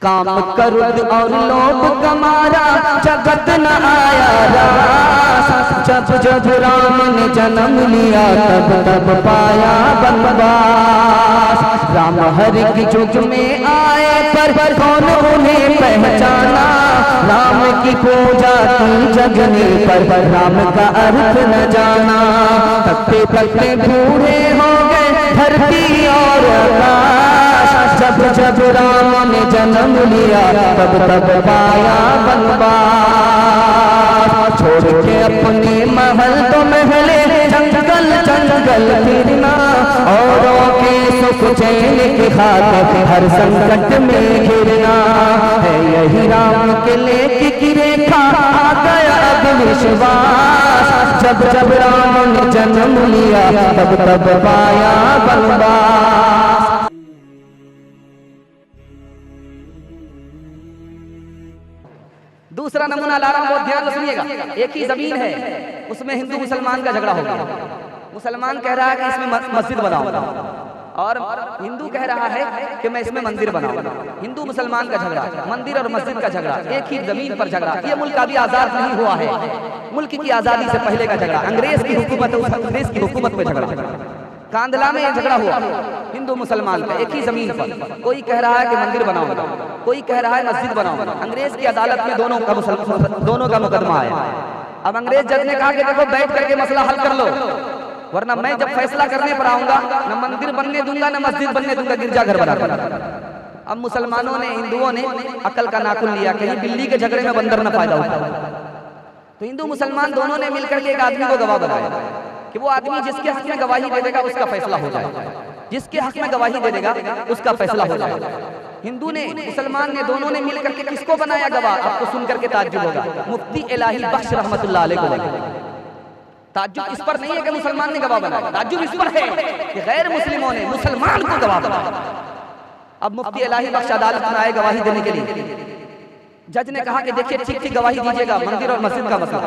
काम करुद और लोभ कमारा जगत न आया रास। जब जब राम ने जन्म लिया तब तब पाया बनवास। राम हर की युग में आए पर कौन उन्हें पहचाना। राम की पूजा की जग ने पर राम का अर्थ न जाना। तकते तकते बूढ़े हो गए धरती और आकाश। जब जब राम ने जन्म लिया तब तब पाया बनवास। छोड़ के अपने महल तो महले जंगल जंगल फिरना। औरों के सुख चैन की खातिर हर संकट में घिरना। है यही राम के लेख की रेखा आ गया अब विश्वास। जब जब राम ने जन्म लिया तब तब पाया बनवास। दूसरा नमूना ला रहा हूं, बहुत ध्यान से सुनिएगा। एक ही जमीन है, उसमें हिंदू मुसलमान का झगड़ा हो गया। मुसलमान कह रहा है कि इसमें मस्जिद बनाओ और हिंदू कह रहा है कि मैं इसमें मंदिर बनाऊं। हिंदू मुसलमान का झगड़ा, मंदिर और मस्जिद का झगड़ा, एक ही जमीन पर झगड़ा। ये मुल्क अभी आजाद नहीं हुआ है, मुल्क की आजादी से पहले का झगड़ा। अंग्रेज की हुकूमत, उस अंग्रेज की हुकूमत में झगड़ा। कांधला में यह झगड़ा हुआ हिंदू मुसलमान का, एक ही जमीन पर। कोई कह रहा है कि मंदिर बनाओ, कोई कह रहा है मस्जिद बनाओ। अंग्रेज की अदालत में दोनों का मुकदमा आया। अब अंग्रेज जज ने कहा कि देखो बैठ करके मसला हल कर लो, वरना मैं जब फैसला करने पर आऊंगा न मंदिर बनने दूंगा न मस्जिद बनने दूंगा, गिरजाघर बना दूंगा। अब मुसलमानों ने, हिंदुओं ने अकल का नाखून लिया, कहीं बिल्ली के झगड़े में बंदर न फायदा उठा। तो हिंदू मुसलमान दोनों ने मिलकर के एक आदमी को गवाह बनाया कि वो आदमी जिसके हक में गवाही दे देगा उसका फैसला हो जाएगा, जिसके हक में गवाही दे देगा उसका फैसला हो जाएगा। हिंदू ने, मुसलमान ने, दोनों ने मिलकर के किसको बनाया गवाह? आपको सुनकर के ताज्जुब होगा। मुफ्ती इलाही बख्श रहमतुल्लाह अलैह को। ताज्जुब इस पर नहीं है कि मुसलमान ने गवाह बनाया, ताज्जुब इस पर है कि गैर मुस्लिमों ने मुसलमान को गवाह बनाया। अब मुफ्ती इलाही बख्श अदालत में आए गवाही देने के लिए। जज ने कहा कि देखिए ठीक ठीक गवाही दीजिएगा मंदिर और मस्जिद का मसला।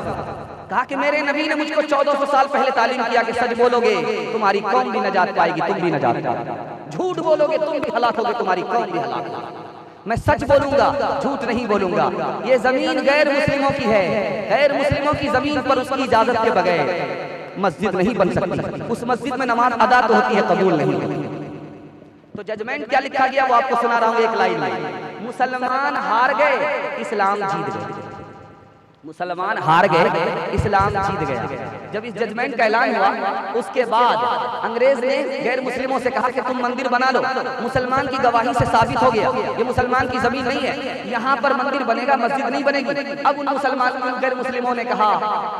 कहा कि मेरे नबी ने मुझको 1400 साल पहले तालीम किया कि सच बोलोगे तुम्हारी कौम भी नजात पाएगी, तुम भी नजात पाओगे। झूठ बोलोगे तुम भी हलाक होगे, तुम्हारी कौम भी हलाक होगी। मैं सच बोलूंगा, झूठ नहीं बोलूंगा। ये जमीन गैर मुस्लिमों की है, गैर मुस्लिमों की जमीन पर उसकी इजाजत के बगैर मस्जिद नहीं बन सकती। उस मस्जिद में नमाज अदा तो होती है, कबूल नहीं होती। तो जजमेंट क्या लिखा गया वो आपको सुना रहा हूं एक लाइन में। मुसलमान हार गए, इस्लाम जीत गया। मुसलमान हार गए, इस्लाम जीत गया। जब इस जजमेंट का ऐलान हुआ उसके बाद अंग्रेज ने गैर मुस्लिमों से कहा कि तुम मंदिर बना लो। मुसलमान की गवाही से साबित हो गया ये मुसलमान की जमीन नहीं है, यहाँ पर मंदिर बनेगा, मस्जिद नहीं बनेगी। अब उन मुसलमान गैर मुस्लिमों ने कहा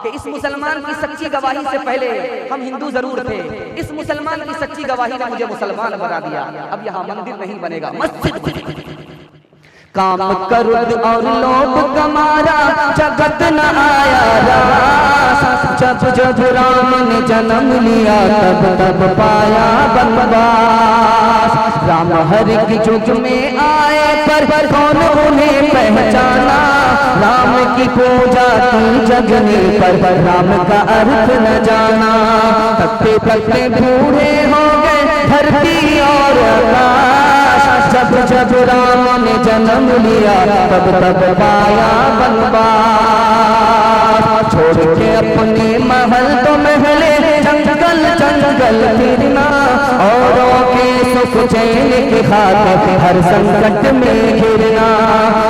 कि इस मुसलमान की सच्ची गवाही से पहले हम हिंदू जरूर थे, इस मुसलमान की सच्ची गवाही ने मुझे मुसलमान बना दिया। अब यहाँ मंदिर नहीं बनेगा, मस्जिद बनेगी। काम करुद और लोभ कमारा जगत न आया रास। जब जब राम ने जन्म लिया तब तब पाया बनवास। राम हर की युग में आए पर कौन उन्हें पहचाना। राम की पूजा की जग ने पर राम का अर्थ न जाना। तकते तकते बूढ़े हो गए धरती और आकाश। जब जब राम ने जन्म लिया तब तब पाया बनवास। छोड़ के अपने महल तो महले जंगल जंगल फिरना। औरों के सुख चैन की खातिर हर संकट में घिरना।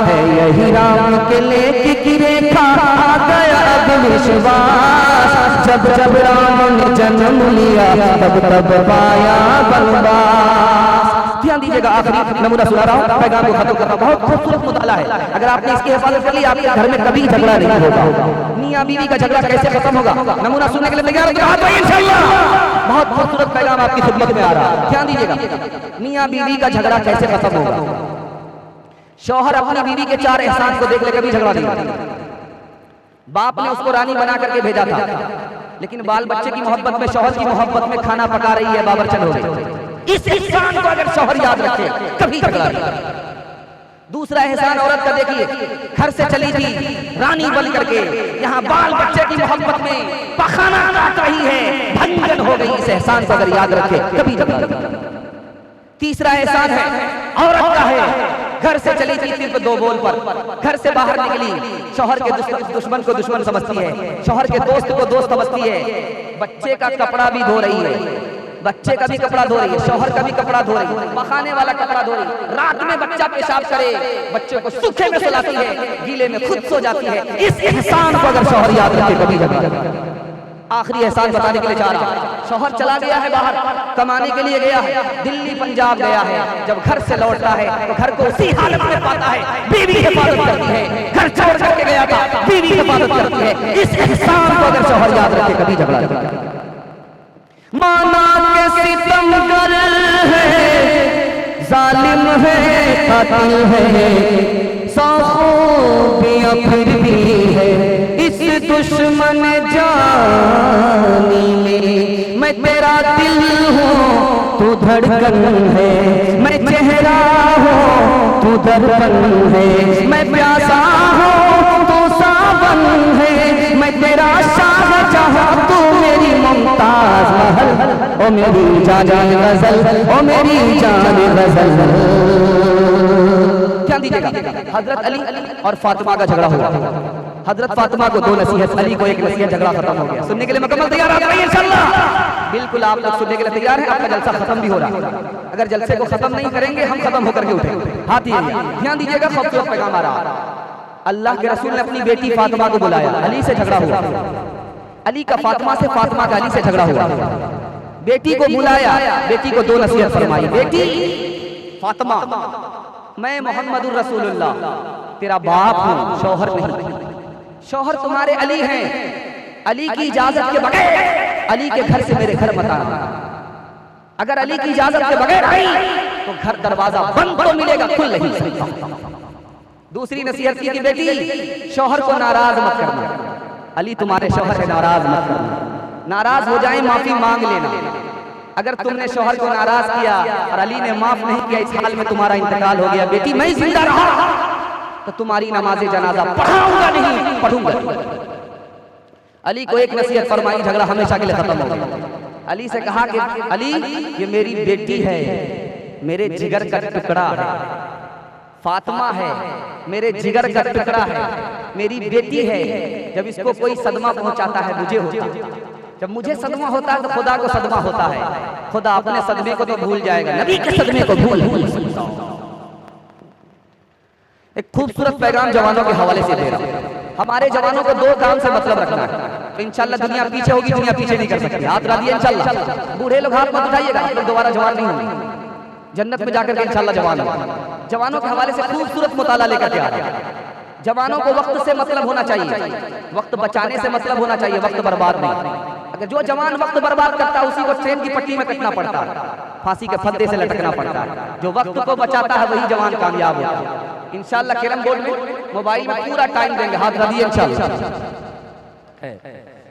है यही राम के लेख की रेखा आ गया अब विश्वास। जब जब राम ने जन्म लिया तब तब पाया बनवास। ध्यान दीजिएगा, आखिरी नमूना सुना रहा हूं, पैगाम को खत्म कर रहा हूं। बहुत खूबसूरत मुताला है, अगर आपने इसकी हिफाजत कर ली आपके घर में कभी झगड़ा नहीं होगा। मियां बीवी का झगड़ा कैसे खत्म होगा, नमूना सुनने के लिए तैयार है इंशाअल्लाह। बहुत खूबसूरत पैगाम आपकी खिदमत में आ रहा है, ध्यान दीजिएगा। मियां बीवी का झगड़ा कैसे खत्म होगा। शौहर अपनी बीवी के 4 एहसान को देख ले कभी झगड़ा नहीं होगा। बाप ने उसको रानी बना करके भेजा था, लेकिन बाल बच्चे की मोहब्बत में, शौहर की मोहब्बत में खाना पका रही है, बाबरचन हो गई। इस एहसान को अगर शौहर याद रखे कभी झगड़ा नहीं। दूसरा एहसान औरत का देखिए, घर से चली थी रानी बन करके, यहाँ बाल बच्चे की मोहब्बत में पखाना काट रही है, भंजन हो गई। इस एहसान को अगर याद रखे कभी झगड़ा नहीं। तीसरा एहसान है औरत का है, घर से चली थी सिर्फ 2 बोल पर, घर से बाहर निकली, शौहर के दुश्मन को दुश्मन समझती है, शौहर के दोस्त को दोस्त समझती है, बच्चे का कपड़ा भी धो रही है, बच्चे का भी कपड़ा धो रही है, शौहर का भी कपड़ा धो रही है, पकाने वाला कपड़ा धो रही है, रात में बच्चा पेशाब करे, बच्चे को सूखे में सुलाती है, गीले में खुद सो जाती है। इस एहसान को अगर शौहर याद रखे कभी कभी, आखिरी एहसान बताने के लिए जा रहा है। शौहर चला गया है बाहर, कमाने के लिए गया है, दिल्ली पंजाब गया है, जब घर से लौटता है तो घर को उसी हालत में पाता है, बीवी हिफाजत करती है, घर छोड़ करके गया था, बीवी हिफाजत करती है। इस एहसान को अगर शौहर याद रखे कभी झगड़ा नहीं करता। माना के सितमगर है, जालिम है, कातिल है, सौ खूबियां फिर भी है इस दुश्मन जानी में। मैं तेरा दिल हूँ तू धड़कन है, मैं चेहरा हूँ तू दर्पण है, मैं प्यासा हूँ तू सावन है, मैं तेरा शाहजहां तू मेरी मुमताज महल, ओ मेरी जान गजल, ओ मेरी जान गजल। ध्यान दीजिएगा, हजरत अली और फातिमा का झगड़ा हुआ। हजरत फातिमा को 2 नसीहत, अली को 1 नसीहत, झगड़ा खत्म हो गया। सुनने के लिए मुकम्मल तैयार हैं इंशाअल्लाह? बिल्कुल आप लोग सुनने के लिए तैयार हैं? आपका जलसा खत्म भी हो रहा है, अगर जलसे को खत्म नहीं करेंगे हम खत्म होकर के उठेंगे। हाथ ये ध्यान दीजिएगा, खूबसूरत पैगाम आ रहा है। अल्लाह के रसूल ने अपनी बेटी फातिमा को बुलाया, अली से झगड़ा हुआ, अली का फातिमा से, फातिमा का अली से झगड़ा हुआ, बेटी को बुलाया, बेटी को 2 नसीहत फरमाई। बेटी फातिमा, मैं मोहम्मदुर रसूलुल्लाह तेरा बाप हूं, शौहर नहीं। शौहर तुम्हारे अली हैं, अली की इजाजत के बगैर अली के घर से मेरे घर मत आना। अगर अली की इजाजत के बगैर आई तो घर दरवाजा बंद तो मिलेगा, खुल नहीं सकता। दूसरी नसीहत की बेटी शौहर को नाराज मत करना, अली तुम्हारे शौहर है, नाराज मत करना, नाराज हो जाए माफी मांग लेना। अगर तुमने शौहर को नाराज किया और अली ने माफ नहीं किया, इस हाल में तुम्हारा इंतकाल हो गया, बेटी मैं जिंदा रहा तो तुम्हारी नमाज़े जनाजा पढ़ाऊंगा नहीं, पढ़ूंगा। अली को 1 नसीहत फरमाई, झगड़ा हमेशा के लिए खत्म हो गया। अली से कहा कि अली ये मेरी बेटी है, मेरे जिगर का टुकड़ा है, फातिमा है मेरे जिगर का टुकड़ा है, मेरी बेटी है, जब इसको कोई सदमा पहुंचाता है मुझे होता है, जब मुझे सदमा होता है तो खुदा को सदमा होता है, खुदा अपने सदमे को तो भूल जाएगा, नबी के सदमे को भूल नहीं सकता। एक खूबसूरत पैगाम जवानों के हवाले से दे रहा हूं। हमारे जवानों को 2 काम से मतलब रखना है, तो इंशाल्लाह दुनिया पीछे होगी, दुनिया पीछे नहीं कर सकती। हाथ उठा दिए इंशाल्लाह, बूढ़े लोग हाथ मत उठाइएगा, आप लोग दोबारा जवान नहीं होंगे, जन्नत में जाकर के इंशाल्लाह जवान होंगे। जवानों के हवाले से खूबसूरत मुताला लेकर के आ रहे हैं। जवानों को वक्त से मतलब होना चाहिए, वक्त बचाने से मतलब होना चाहिए, वक्त बर्बाद नहीं। अगर जो जवान वक्त बर्बाद करता है उसी को ट्रेन की पट्टी में कटना पड़ता है, फांसी के फंदे से लटकना पड़ता है। जो वक्त को बचाता है वही जवान कामयाब होता है। इंशाल्लाह कैरम बोर्ड में मोबाइल में पूरा टाइम देंगे, हाथ रखिए इंशाल्लाह।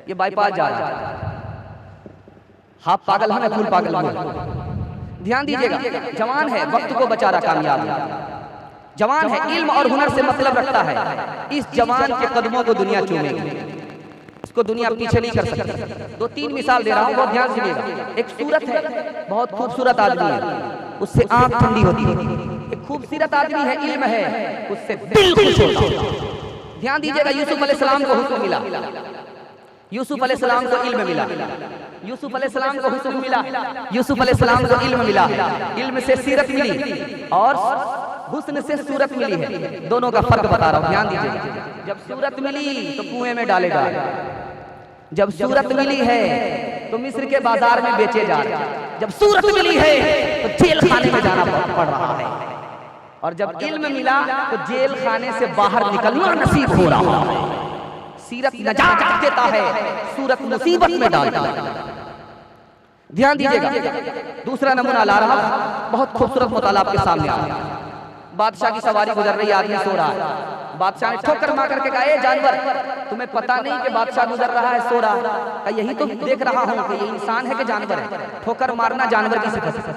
ये बाईपास जा रहा है, हाथ पागल है ना, फूल पागल है। ध्यान दीजिएगा, जवान है वक्त को बचा रहा, कामयाब है। जवान है, इल्म और हुनर से मतलब रखता है, इस जवान के कदमों को दुनिया चूमेगी, इसको दुनिया पीछे नहीं कर सकती। 2-3 मिसाल दे रहा हूँ, बहुत ध्यान सुनिएगा। एक सूरत है, बहुत खूबसूरत आदमी है, उससे आंख ठंडी होती है। एक खूबसूरत आदमी है, इल्म है, उससे दिल खुश होता है। ध्यान दीजिएगा, यूसुफ अलैहिस्सलाम को हुस्न मिला, यूसुफ अलैहिस्सलाम को इल्म मिला, यूसुफ अलैहिस्सलाम को हुस्न मिला, यूसुफ अलैहिस्सलाम को इल्म मिला, इल्म से सीरत मिली और हुस्न से सूरत मिली है। दोनों का फर्क बता रहा हूं, ध्यान दीजिए। जब सूरत मिली तो कुएं में डाले जा रहे, जब सूरत मिली है तो मिस्र के बाजार में बेचे जा रहे, जब सूरत मिली है तो जेल खाने में जाना पड़ रहा है, और जब इल्म मिला तो जेल खाने से बाहर निकलना नसीब हो रहा है। सीरत नजात देता है, सूरत मुसीबत में डालता है। ध्यान दीजिएगा, दूसरा नमूना ला रहा, बहुत खूबसूरत मुताला आपके सामने आ रहा है। बादशाह की सवारी गुजर रही, आदमी सो रहा है, बादशाह ने ठोकर मार करके कहा, ए जानवर, तुम्हें पता नहीं कि बादशाह गुजर रहा है, सो रहा है? यही तो देख रहा हूं कि ये इंसान है कि जानवर है, ठोकर मारना जानवर की सिफत है।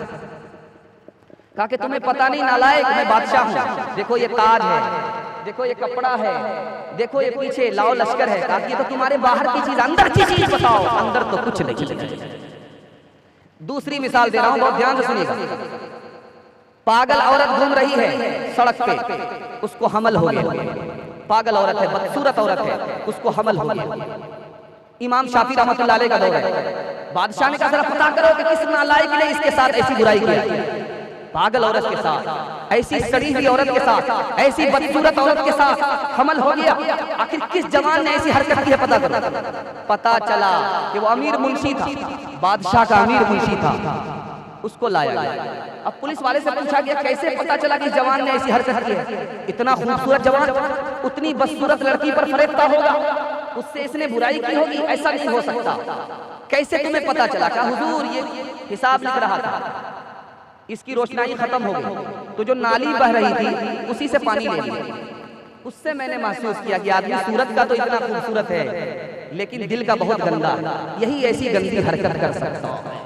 कहा कि तुम्हें पता नहीं नालायक, मैं बादशाह हूं, देखो ये ताज है, देखो ये कपड़ा है, देखो ये पीछे लाओ लश्कर है। कहा कि ये तो तुम्हारे बाहर की चीज, अंदर की चीज बताओ, अंदर तो कुछ नहीं। दूसरी मिसाल दे रहा हूं, बहुत ध्यान से सुनिएगा। पागल औरत घूम रही है सड़क पे, उसको हमल हो गया। पागल औरत है, बदसूरत औरत है, उसको हमल हो गया। इमाम शाफी रहमतुल्लाह अलैह का दौर है। बादशाह ने कहा जरा पता करो कि किस नालायक ने इसके साथ ऐसी बुराई की। पागल औरत के साथ, ऐसी सड़ी हुई औरत के साथ, ऐसी बदसूरत औरत के साथ हमल हो गया। आखिर किस जवान ने ऐसी हरकत की है पता करो। पता चला कि वो अमीर मुंशी था, बादशाह का अमीर मुंशी था, उसको लाया गया। अब पुलिस वाले से पूछा गया कैसे पता चला कि जवान ने ऐसी हरकत की है? इतना खूबसूरत जवान उतनी बदसूरत लड़की पर फरेबता होगा, उससे इसने बुराई की होगी, ऐसा नहीं हो सकता। कैसे तुम्हें पता चला? कहा हुजूर ये हिसाब लिख रहा था, इसकी रोशनाई खत्म हो गई तो जो नाली बह रही थी उसी से पानी ले लिया। उससे मैंने महसूस किया कि आदमी सूरत का तो इतना खूबसूरत है लेकिन दिल का बहुत गंदा, यही ऐसी गंदी हरकत कर सकता है।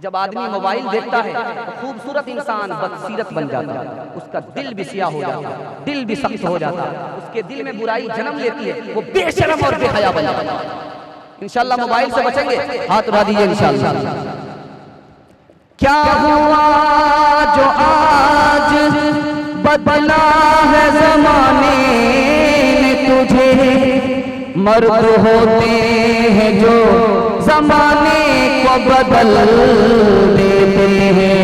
जब आदमी मोबाइल देखता है तो खूबसूरत इंसान बदसीरत बन जाता है, उसका दिल भी सियाह हो जाता है, दिल भी सख्त हो जाता है, उसके दिल में बुराई जन्म लेती है, वो बेशरम और बेहया बन जाता है। इंशाल्लाह मोबाइल से बचेंगे, हाथ उठा दीजिए इंशाल्लाह। क्या हुआ जो आज बदला है ज़माने ने तुझे, मर्द होते हैं जो ज़माने को बदल देते हैं।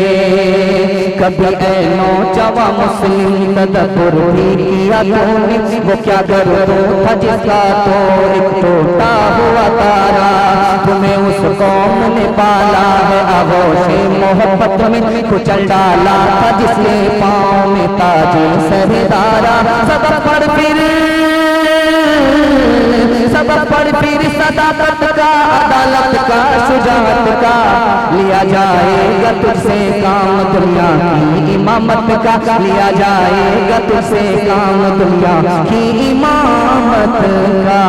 कभी ऐ नौजवां मुस्लिम तदब्बुर भी किया तूने, वो क्या दर्द था जिसका तो एक टूटा हुआ तारा, तुम्हें उस कौम ने पाला है आगोशे मोहब्बत में, कुचल डाला था जिसके पाँव में ताजे सरदारा। सबक पढ़ फिर सदाकत का, अदालत का, शुजाअत का, लिया जाएगा तुझसे काम दुनिया की इमामत का, लिया जाएगा तुझसे काम दुनिया की इमामत का।